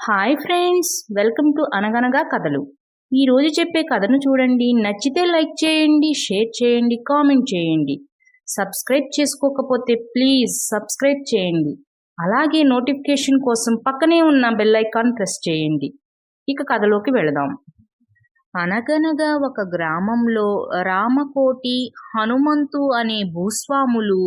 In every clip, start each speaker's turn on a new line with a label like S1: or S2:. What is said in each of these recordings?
S1: Hi friends, welcome to అనగనగా కథలు. ఈరోజు చెప్పే కథను చూడండి. నచ్చితే లైక్ చేయండి, షేర్ చేయండి, కామెంట్ చేయండి. సబ్స్క్రైబ్ చేసుకోకపోతే ప్లీజ్ సబ్స్క్రైబ్ చేయండి. అలాగే నోటిఫికేషన్ కోసం పక్కనే ఉన్న బెల్ ఐకాన్ ప్రెస్ చేయండి. ఇక కథలోకి వెళదాం. అనగనగా ఒక గ్రామంలో రామకోటి, హనుమంతు అనే భూస్వాములు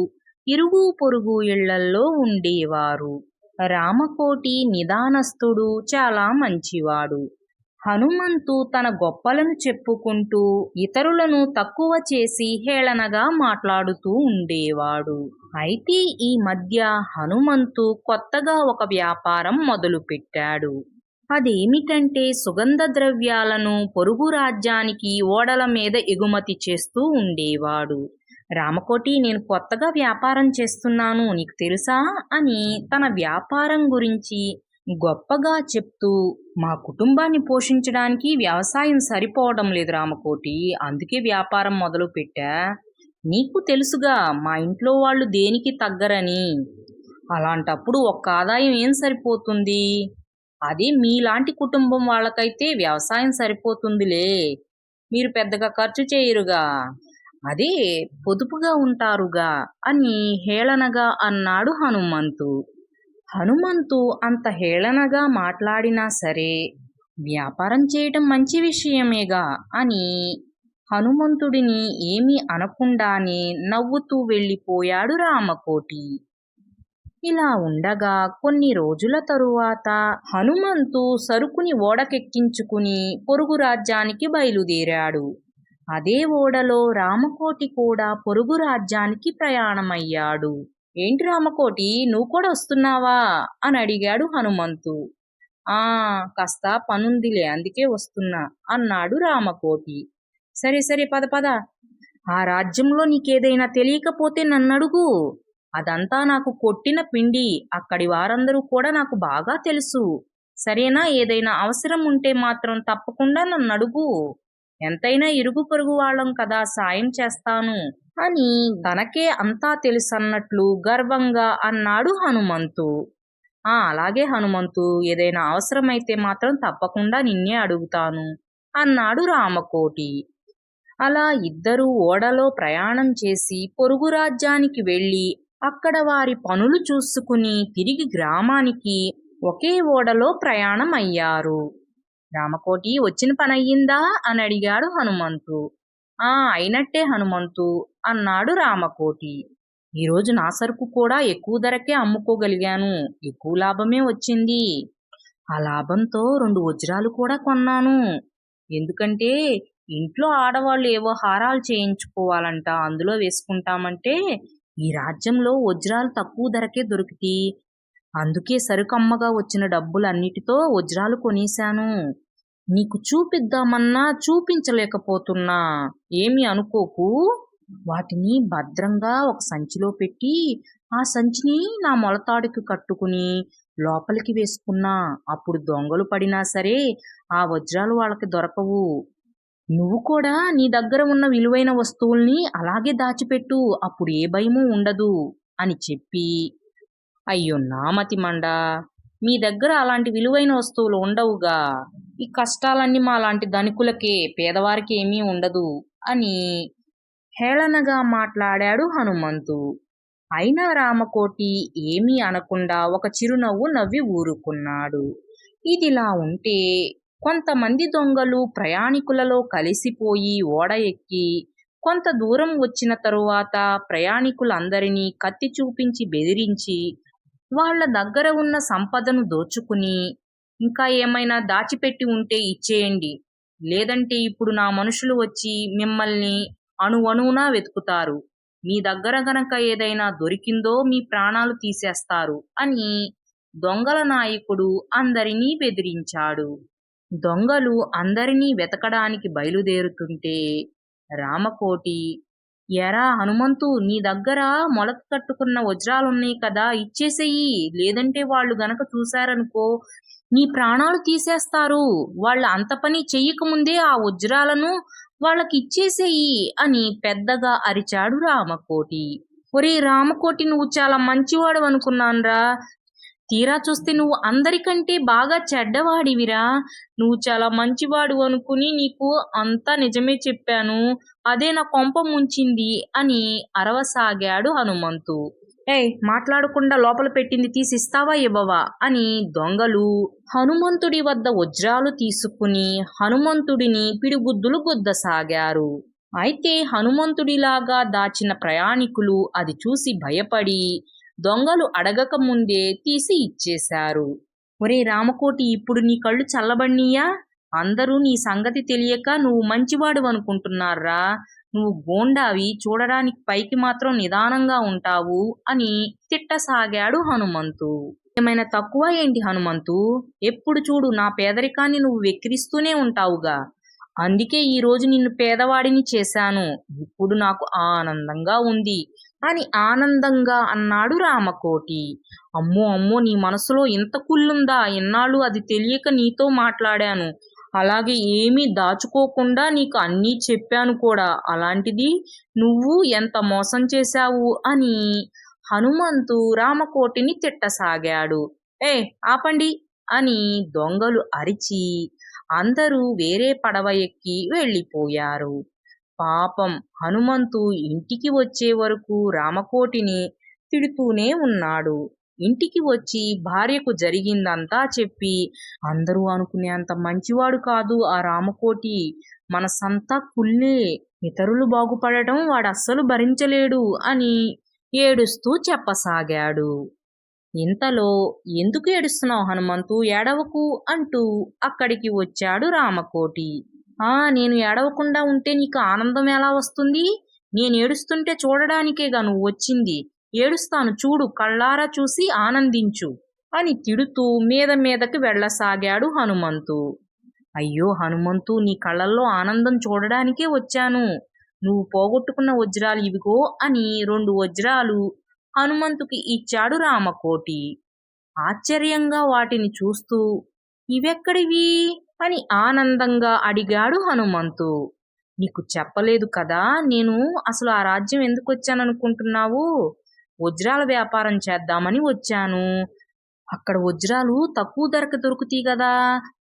S1: ఇరుగు పొరుగు ఇళ్లల్లో ఉండేవారు. రామకోటి నిదానస్తుడు, చాలా మంచివాడు. హనుమంతు తన గొప్పలను చెప్పుకుంటూ ఇతరులను తక్కువ చేసి హేళనగా మాట్లాడుతూ ఉండేవాడు. అయితే ఈ మధ్య హనుమంతు కొత్తగా ఒక వ్యాపారం మొదలుపెట్టాడు. అదేమిటంటే సుగంధ ద్రవ్యాలను పొరుగు రాజ్యానికి ఓడల మీద ఎగుమతి చేస్తూ ఉండేవాడు. రామకోటి, నేను కొత్తగా వ్యాపారం చేస్తున్నాను, నీకు తెలుసా అని తన వ్యాపారం గురించి గొప్పగా చెప్తూ, మా కుటుంబాన్ని పోషించడానికి వ్యవసాయం సరిపోవడం లేదు రామకోటి, అందుకే వ్యాపారం మొదలు పెట్టా. నీకు తెలుసుగా మా ఇంట్లో వాళ్ళు దేనికి తగ్గరని. అలాంటప్పుడు ఒక్క ఆదాయం ఏం సరిపోతుంది? అదే మీలాంటి కుటుంబం వాళ్ళకైతే వ్యవసాయం సరిపోతుందిలే, మీరు పెద్దగా ఖర్చు చేయరుగా, అదే పొదుపుగా ఉంటారుగా అని హేళనగా అన్నాడు హనుమంతు. హనుమంతు అంత హేళనగా మాట్లాడినా సరే వ్యాపారం చేయటం మంచి విషయమేగా అని హనుమంతుడిని ఏమీ అనకుండానే నవ్వుతూ వెళ్ళిపోయాడు రామకోటి. ఇలా ఉండగా కొన్ని రోజుల తరువాత హనుమంతు సరుకుని ఓడకెక్కించుకుని పొరుగు రాజ్యానికి బయలుదేరాడు. అదే ఓడలో రామకోటి కూడా పొరుగు రాజ్యానికి ప్రయాణమయ్యాడు. ఏంటి రామకోటి, నువ్వు కూడా వస్తున్నావా అని అడిగాడు హనుమంతు. ఆ, కాస్త పనుందిలే, అందుకే వస్తున్నా అన్నాడు రామకోటి. సరే సరే, పద పద. ఆ రాజ్యంలో నీకేదైనా తెలియకపోతే నన్నడుగు, అదంతా నాకు కొట్టిన పిండి, అక్కడి వారందరూ కూడా నాకు బాగా తెలుసు. సరేనా? ఏదైనా అవసరం ఉంటే మాత్రం తప్పకుండా నన్నడుగు, ఎంతైనా ఇరుగు పొరుగు వాళ్ళం కదా, సాయం చేస్తాను అని తనకే అంతా తెలుసన్నట్లు గర్వంగా అన్నాడు హనుమంతు. అలాగే హనుమంతు, ఏదైనా అవసరమైతే మాత్రం తప్పకుండా నిన్నే అడుగుతాను అన్నాడు రామకోటి. అలా ఇద్దరూ ఓడలో ప్రయాణం చేసి పొరుగు రాజ్యానికి వెళ్ళి అక్కడ వారి పనులు చూసుకుని తిరిగి గ్రామానికి ఒకే ఓడలో ప్రయాణం అయ్యారు. రామకోటి, వచ్చిన పని అయ్యిందా అని అడిగాడు హనుమంతు. అయినట్టే హనుమంతు అన్నాడు రామకోటి. ఈరోజు నా సరుకు కూడా ఎక్కువ ధరకే అమ్ముకోగలిగాను, ఎక్కువ లాభమే వచ్చింది. ఆ లాభంతో 2 వజ్రాలు కూడా కొన్నాను. ఎందుకంటే ఇంట్లో ఆడవాళ్ళు ఏవో హారాలు చేయించుకోవాలంట, అందులో వేసుకుంటామంటే ఈ రాజ్యంలో వజ్రాలు తక్కువ ధరకే దొరికితే అందుకే సరుకమ్మగా వచ్చిన డబ్బులన్నిటితో వజ్రాలు కొనేశాను. నీకు చూపిద్దామన్నా చూపించలేకపోతున్నా, ఏమీ అనుకోకు. వాటిని భద్రంగా ఒక సంచిలో పెట్టి ఆ సంచిని నా మొలతాడుకి కట్టుకుని లోపలికి వేసుకున్నా. అప్పుడు దొంగలు పడినా సరే ఆ వజ్రాలు వాళ్ళకి దొరకవు. నువ్వు కూడా నీ దగ్గర ఉన్న విలువైన వస్తువుల్ని అలాగే దాచిపెట్టు, అప్పుడు ఏ భయమూ ఉండదు అని చెప్పి, అయ్యో నా మతిమండ, మీ దగ్గర అలాంటి విలువైన వస్తువులు ఉండవుగా, ఈ కష్టాలన్నీ మా లాంటి ధనికులకే, పేదవారికి ఏమీ ఉండదు అని హేళనగా మాట్లాడాడు హనుమంతు. అయినా రామకోటి ఏమీ అనకుండా ఒక చిరునవ్వు నవ్వి ఊరుకున్నాడు. ఇదిలా ఉంటే కొంతమంది దొంగలు ప్రయాణికులలో కలిసిపోయి ఓడ ఎక్కి కొంత దూరం వచ్చిన తరువాత ప్రయాణికులందరినీ కత్తి చూపించి బెదిరించి వాళ్ళ దగ్గర ఉన్న సంపదను దోచుకుని, ఇంకా ఏమైనా దాచిపెట్టి ఉంటే ఇచ్చేయండి, లేదంటే ఇప్పుడు నా మనుషులు వచ్చి మిమ్మల్ని అణువణువునా వెతుకుతారు, మీ దగ్గర గనక ఏదైనా దొరికిందో మీ ప్రాణాలు తీసేస్తారు అని దొంగల నాయకుడు అందరినీ బెదిరించాడు. దొంగలు అందరినీ వెతకడానికి బయలుదేరుతుంటే రామకోటి, ఎరా హనుమంతు, నీ దగ్గర మొలక కట్టుకున్న వజ్రాలున్నాయి కదా, ఇచ్చేసేయి, లేదంటే వాళ్ళు గనక చూశారనుకో నీ ప్రాణాలు తీసేస్తారు, వాళ్ళు అంత పని చెయ్యకముందే ఆ వజ్రాలను వాళ్ళకి ఇచ్చేసేయి అని పెద్దగా అరిచాడు రామకోటి. ఒరే రామకోటి, నువ్వు చాలా మంచివాడు అనుకున్నాన్రా, తీరా చూస్తే నువ్వు అందరికంటే బాగా చెడ్డవాడివిరా. నువ్వు చాలా మంచివాడు అనుకుని నీకు అంతా నిజమే చెప్పాను. అదే నా కొంప ముంచింది అని అరవసాగాడు హనుమంతు. ఏయ్, మాట్లాడకుండా లోపల పెట్టింది తీసిస్తావా ఇవ్వవా అని దొంగలు హనుమంతుడి వద్ద వజ్రాలు తీసుకుని హనుమంతుడిని పిడిగుద్దులు గుద్దసాగారు. అయితే హనుమంతుడిలాగా దాచిన ప్రయాణికులు అది చూసి భయపడి దొంగలు అడగక ముందే తీసి ఇచ్చేశారు. ఒరే రామకోటి, ఇప్పుడు నీ కళ్ళు చల్లబడినీయా? అందరూ నీ సంగతి తెలియక నువ్వు మంచివాడు అనుకుంటున్నారా? నువ్వు గోండావి, చూడడానికి పైకి మాత్రం నిదానంగా ఉంటావు అని తిట్టసాగాడు హనుమంతు. ఏమైనా తక్కువ ఏంటి హనుమంతు? ఎప్పుడు చూడు నా పేదరికాన్ని నువ్వు వెక్కిరిస్తూనే ఉంటావుగా. అందుకే ఈరోజు నిన్ను పేదవాడిని చేశాను. ఇప్పుడు నాకు ఆనందంగా ఉంది అని ఆనందంగా అన్నాడు రామకోటి. అమ్మో అమ్మో, నీ మనసులో ఇంత కుళ్ళుందా? ఎన్నాళ్ళు అది తెలియక నీతో మాట్లాడాను. అలాగే ఏమీ దాచుకోకుండా నీకు అన్నీ చెప్పాను కూడా. అలాంటిది నువ్వు ఎంత మోసం చేశావు అని హనుమంతు రామకోటిని తిట్టసాగాడు. ఏ, ఆపండి అని దొంగలు అరిచి అందరూ వేరే పడవ ఎక్కి వెళ్ళిపోయారు. పాపం హనుమంతు ఇంటికి వచ్చే వరకు రామకోటిని తిడుతూనే ఉన్నాడు. ఇంటికి వచ్చి భార్యకు జరిగిందంతా చెప్పి, అందరూ అనుకునేంత మంచివాడు కాదు ఆ రామకోటి, మనసంతా కుళ్ళే, ఇతరులు బాగుపడటం వాడస్సలు భరించలేడు అని ఏడుస్తూ చెప్పసాగాడు. ఇంతలో, ఎందుకు ఏడుస్తున్నావు హనుమంతు, ఏడవకు అంటూ అక్కడికి వచ్చాడు రామకోటి. నేను ఏడవకుండా ఉంటే నీకు ఆనందం ఎలా వస్తుంది? నేను ఏడుస్తుంటే చూడడానికేగా నువ్వు వచ్చింది. ఏడుస్తాను చూడు, కళ్ళారా చూసి ఆనందించు అని తిడుతూ మీద మీదకి వెళ్ళసాగాడు హనుమంతు. అయ్యో హనుమంతు, నీ కళ్ళల్లో ఆనందం చూడడానికే వచ్చాను. నువ్వు పోగొట్టుకున్న వజ్రాలు ఇవిగో అని 2 వజ్రాలు హనుమంతుకి ఇచ్చాడు రామకోటి. ఆశ్చర్యంగా వాటిని చూస్తూ, ఇవెక్కడివి అని ఆనందంగా అడిగాడు హనుమంతు. నీకు చెప్పలేదు కదా, నేను అసలు ఆ రాజ్యం ఎందుకు వచ్చాననుకుంటున్నావు? వజ్రాల వ్యాపారం చేద్దామని వచ్చాను. అక్కడ వజ్రాలు తక్కువ ధరకు దొరుకుతాయి కదా.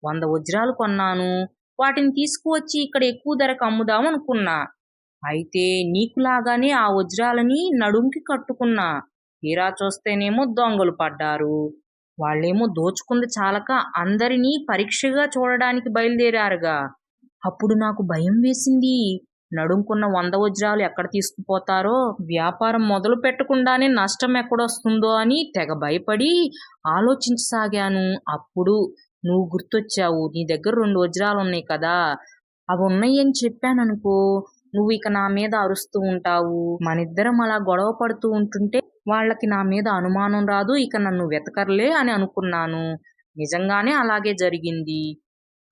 S1: 100 వజ్రాలు కొన్నాను. వాటిని తీసుకువచ్చి ఇక్కడ ఎక్కువ ధరకు అమ్ముదామనుకున్నా. అయితే నీకులాగానే ఆ వజ్రాలని నడుంకి కట్టుకున్నా. తీరా చూస్తేనేమో దొంగలు పడ్డారు. వాళ్ళేమో దోచుకుంది చాలక అందరినీ పరీక్షగా చూడడానికి బయలుదేరారుగా. అప్పుడు నాకు భయం వేసింది. నడుంకున్న 100 వజ్రాలు ఎక్కడ తీసుకుపోతారో, వ్యాపారం మొదలు పెట్టకుండానే నష్టం ఎక్కడొస్తుందో అని తెగ భయపడి ఆలోచించసాగాను. అప్పుడు నువ్వు గుర్తొచ్చావు. నీ దగ్గర 2 వజ్రాలు ఉన్నాయి కదా, అవి ఉన్నాయని చెప్పాననుకో, నువ్వు ఇక నా మీద అరుస్తూ ఉంటావు. మనిద్దరం అలా గొడవ పడుతూ ఉంటుంటే వాళ్ళకి నా మీద అనుమానం రాదు, ఇక నన్ను వెతకర్లే అని అనుకున్నాను. నిజంగానే అలాగే జరిగింది.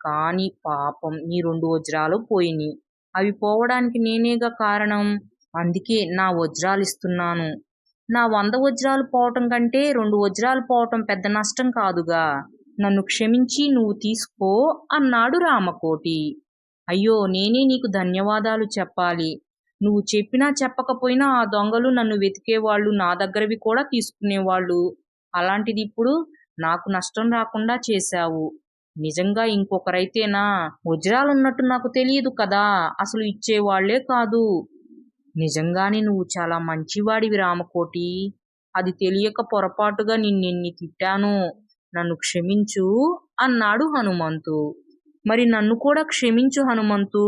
S1: కానీ పాపం నీ 2 వజ్రాలు పోయినాయి. అవి పోవడానికి నేనేగా కారణం. అందుకే నా వజ్రాలు ఇస్తున్నాను. నా 100 వజ్రాలు పోవటం కంటే 2 వజ్రాలు పోవటం పెద్ద నష్టం కాదుగా. నన్ను క్షమించి నువ్వు తీసుకో అన్నాడు రామకోటి. అయ్యో, నేనే నీకు ధన్యవాదాలు చెప్పాలి. నువ్వు చెప్పినా చెప్పకపోయినా ఆ దొంగలు నన్ను వెతికేవాళ్ళు, నా దగ్గరవి కూడా తీసుకునేవాళ్ళు. అలాంటిది ఇప్పుడు నాకు నష్టం రాకుండా చేశావు. నిజంగా ఇంకొకరైతేనా వజ్రాలున్నట్టు నాకు తెలియదు కదా, అసలు ఇచ్చేవాళ్లే కాదు. నిజంగానే నువ్వు చాలా మంచివాడివి రామకోటి. అది తెలియక పొరపాటుగా నిన్నెన్ని తిట్టాను. నన్ను క్షమించు అన్నాడు హనుమంతు. మరి నన్ను కూడా క్షమించు హనుమంతు.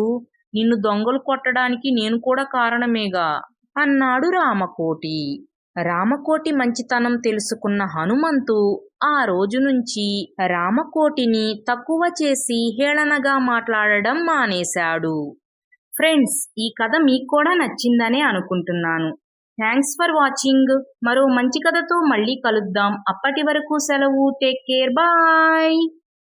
S1: నిన్ను దొంగలు కొట్టడానికి నేను కూడా కారణమేగా అన్నాడు రామకోటి. రామకోటి మంచితనం తెలుసుకున్న హనుమంతు ఆ రోజు నుంచి రామకోటిని తక్కువ చేసి హేళనగా మాట్లాడడం మానేశాడు. ఫ్రెండ్స్, ఈ కథ మీకు కూడా నచ్చిందనే అనుకుంటున్నాను. Thanks for watching. మరో మంచి కథతో మళ్ళీ కలుద్దాం. అప్పటి వరకు సెలవు. Take care. బాయ్.